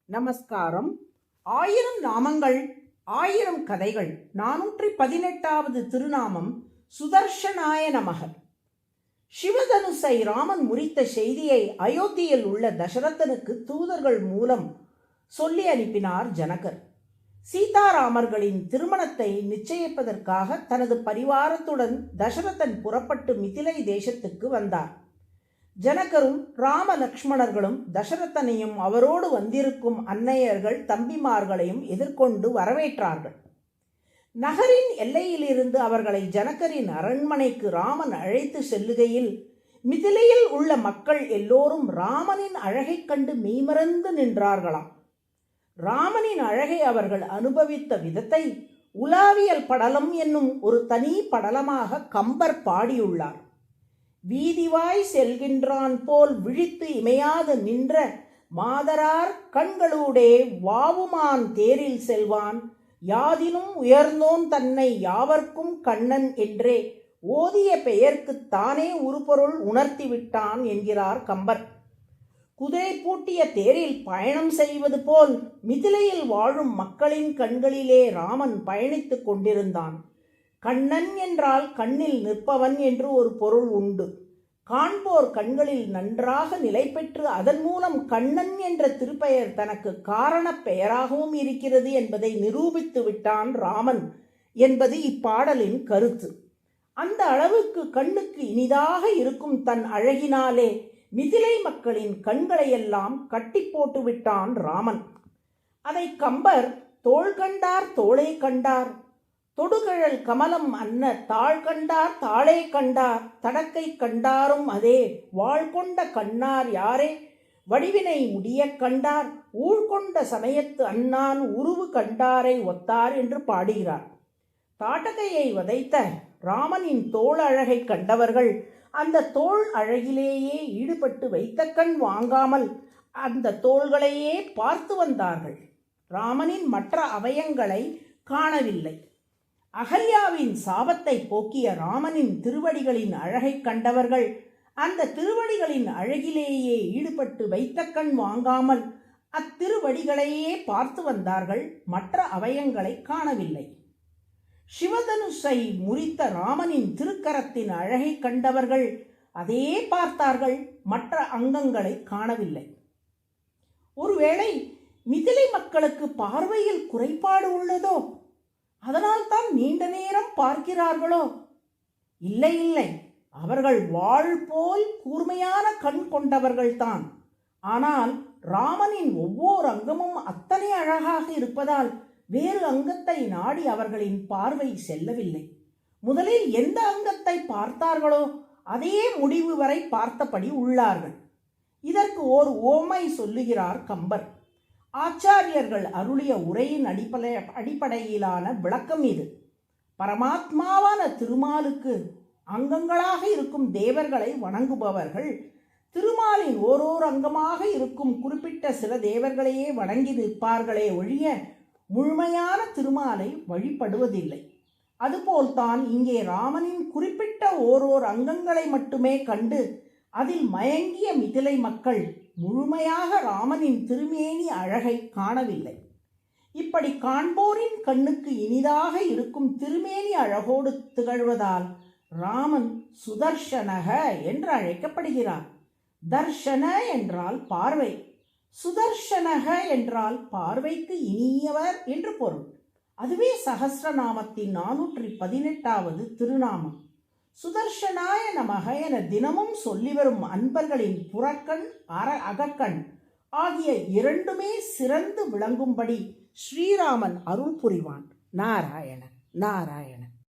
நமஸ்காரம். 1000 நாமங்கள் 1000 கதைகள் 418வது திருநாமம் சுதர்ஷனாய நமக. சிவதனுசை ராமன் முறித்த செய்தியை அயோத்தியில் உள்ள தசரதனுக்கு தூதர்கள் மூலம் சொல்லி அனுப்பினார் ஜனகர். சீதாராமர்களின் திருமணத்தை நிச்சயிப்பதற்காக தனது பரிவாரத்துடன் தசரதன் புறப்பட்டு மிதிலை தேசத்துக்கு வந்தார். ஜனகரும் ராம லக்ஷ்மணர்களும் தசரதனையும் அவரோடு வந்திருக்கும் அன்னையர்கள் தம்பிமார்களையும் எதிர்கொண்டு வரவேற்றார்கள். நகரின் எல்லையிலிருந்து அவர்களை ஜனகரின் அரண்மனைக்கு ராமன் அழைத்து செல்லுகையில் மிதிலையில் உள்ள மக்கள் எல்லோரும் ராமனின் அழகைக் கண்டு மெய்மறந்து நின்றார்களாம். ராமனின் அழகை அவர்கள் அனுபவித்த விதத்தை உலாவியல் படலம் என்னும் ஒரு தனி படலமாக கம்பர் பாடியுள்ளார். வீதிவாய் செல்கின்றான் போல் விழித்து இமையாது நின்ற மாதரார் கண்களூடே வாவுமான் தேரில் செல்வான் யாதினும் உயர்ந்தோன் தன்னை யாவர்க்கும் கண்ணன் என்றே ஓதிய பெயர்க்குத் தானே உருபொருள் உணர்த்திவிட்டான் என்கிறார் கம்பர். குதிரை பூட்டிய தேரில் பயணம் செய்வது போல் மிதிலையில் வாழும் மக்களின் கண்களிலே ராமன் பயணித்துக் கொண்டிருந்தான். கண்ணன் என்றால் கண்ணில் நிற்பவன் என்று ஒரு பொருள் உண்டு. காண்போர் கண்களில் நன்றாக நிலை பெற்று அதன் மூலம் கண்ணன் என்ற திருப்பெயர் தனக்கு காரண பெயராகவும் இருக்கிறது என்பதை நிரூபித்து விட்டான் ராமன் என்பது இப்பாடலின் கருத்து. அந்த அளவுக்கு கண்ணுக்கு இனிதாக இருக்கும் தன் அழகினாலே மிதிலை மக்களின் கண்களையெல்லாம் கட்டி போட்டு விட்டான் ராமன். அதை கம்பர் தோள் கண்டார் தோளை கண்டார், தொடுகழல் கமலம் அன்ன தாழ் கண்டார் தாளே கண்டார், தடக்கை கண்டாரும் அதே வாழ்கொண்ட கண்ணார் யாரே வடிவினை முடிய கண்டார், ஊழ்கொண்ட சமயத்து அண்ணான் உருவு கண்டாரை ஒத்தார் என்று பாடுகிறார். தாட்டகையை வதைத்த ராமனின் தோள் அழகை கண்டவர்கள் அந்த தோள் அழகிலேயே ஈடுபட்டு வைத்த கண் வாங்காமல் அந்த தோள்களையே பார்த்து வந்தார்கள். ராமனின் மற்ற அவயங்களை காணவில்லை. அகல்யாவின் சாபத்தை போக்கிய ராமனின் திருவடிகளின் அழகை கண்டவர்கள் அந்த திருவடிகளின் அழகிலேயே ஈடுபட்டு வைத்த கண் வாங்காமல் அத்திருவடிகளையே பார்த்து வந்தார்கள். மற்ற அவயங்களை காணவில்லை. சிவதனுசை முறித்த ராமனின் திருக்கரத்தின் அழகை கண்டவர்கள் அதே பார்த்தார்கள், மற்ற அங்கங்களை காணவில்லை. ஒருவேளை மிதிலை மக்களுக்கு பார்வையில் குறைபாடு உள்ளதோ, அதனால் தான் நீண்ட நேரம் பார்க்கிறார்களோ? இல்லை இல்லை, அவர்கள் வாழ் போல் கூர்மையான கண் கொண்டவர்கள்தான். ஆனால் ராமனின் ஒவ்வொரு அங்கமும் அத்தனை அழகாக இருப்பதால் வேறு அங்கத்தை நாடி அவர்களின் பார்வை செல்லவில்லை. முதலில் எந்த அங்கத்தை பார்த்தார்களோ அதே முடிவு வரை பார்த்தபடி உள்ளார்கள். இதற்கு ஓர் உவமை சொல்லுகிறார் கம்பர். ஆச்சாரியர்கள் அருளிய உரையின் அடிப்படையிலான விளக்கம் இது. பரமாத்மாவான திருமாலுக்கு அங்கங்களாக இருக்கும் தேவர்களை வணங்குபவர்கள் திருமாலின் ஓரோர் அங்கமாக இருக்கும் குறிப்பிட்ட சில தேவர்களையே வணங்கி நிற்பார்களே ஒழிய முழுமையான திருமாலை வழிபடுவதில்லை. அதுபோல்தான் இங்கே ராமனின் குறிப்பிட்ட ஓரோர் அங்கங்களை மட்டுமே கண்டு அதில் மயங்கிய மிதிலை மக்கள் முழுமையாக ராமனின் திருமேனி அழகை காணவில்லை. இப்படி காண்போரின் கண்ணுக்கு இனிதாக இருக்கும் திருமேனி அழகோடு திகழ்வதால் ராமன் சுதர்ஷனக என்று அழைக்கப்படுகிறார். தர்ஷன என்றால் பார்வை, சுதர்ஷனக என்றால் பார்வைக்கு இனியவர் என்று பொருள். அதுவே சகஸ்ரநாமத்தின் 418வது திருநாமம். சுதர்ஷனாய நமக என தினமும் சொல்லி வரும் அன்பர்களின் புறக்கண் அகக்கண் ஆகிய இரண்டுமே சிறந்து விளங்கும்படி ஸ்ரீராமன் அருள் புரிவான். நாராயண நாராயண.